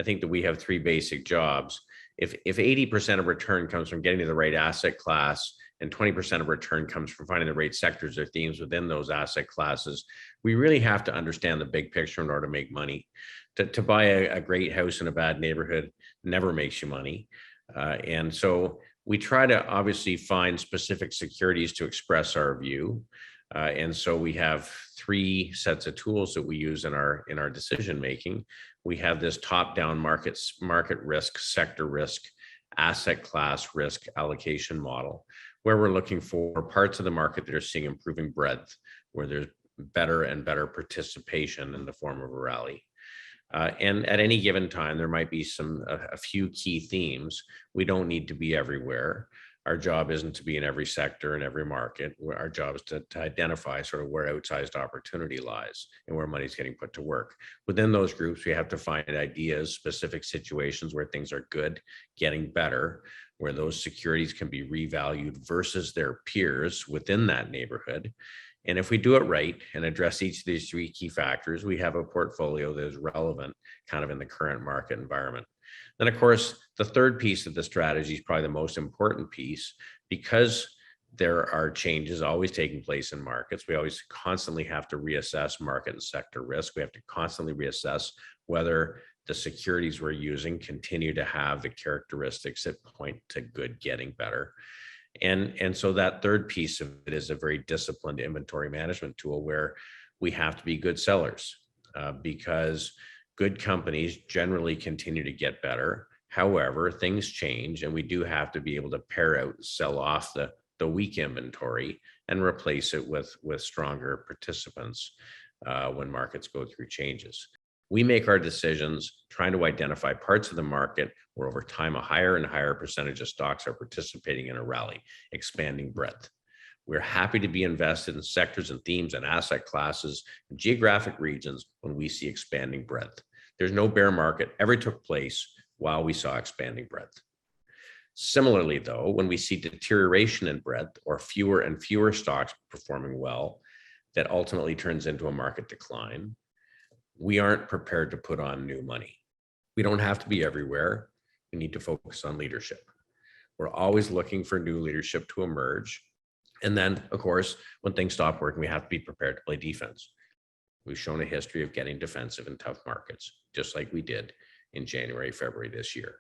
think that we have three basic jobs. If 80% of return comes from getting to the right asset class and 20% of return comes from finding the right sectors or themes within those asset classes, we really have to understand the big picture in order to make money. To buy a great house in a bad neighborhood never makes you money. And so we try to obviously find specific securities to express our view. And so we have three sets of tools that we use in our decision making. We have this top-down market risk, sector risk, asset class risk allocation model, where we're looking for parts of the market that are seeing improving breadth, where there's better and better participation in the form of a rally. And at any given time, there might be a few key themes. We don't need to be everywhere. Our job isn't to be in every sector and every market. Our job is to identify sort of where outsized opportunity lies and where money's getting put to work. Within those groups, we have to find ideas, specific situations where things are good, getting better, where those securities can be revalued versus their peers within that neighborhood. And if we do it right and address each of these three key factors, we have a portfolio that is relevant kind of in the current market environment. Then, of course, the third piece of the strategy is probably the most important piece, because there are changes always taking place in markets. We always constantly have to reassess market and sector risk. We have to constantly reassess whether the securities we're using continue to have the characteristics that point to good getting better. And so that third piece of it is a very disciplined inventory management tool where we have to be good sellers, because good companies generally continue to get better. However, things change, and we do have to be able to pare out, sell off the weak inventory and replace it with stronger participants when markets go through changes. We make our decisions trying to identify parts of the market where over time a higher and higher percentage of stocks are participating in a rally, expanding breadth. We're happy to be invested in sectors and themes and asset classes and geographic regions when we see expanding breadth. There's no bear market ever took place while we saw expanding breadth. Similarly, though, when we see deterioration in breadth or fewer and fewer stocks performing well, that ultimately turns into a market decline, we aren't prepared to put on new money. We don't have to be everywhere. We need to focus on leadership. We're always looking for new leadership to emerge. And then, of course, when things stop working, we have to be prepared to play defense. We've shown a history of getting defensive in tough markets, just like we did in January, February this year.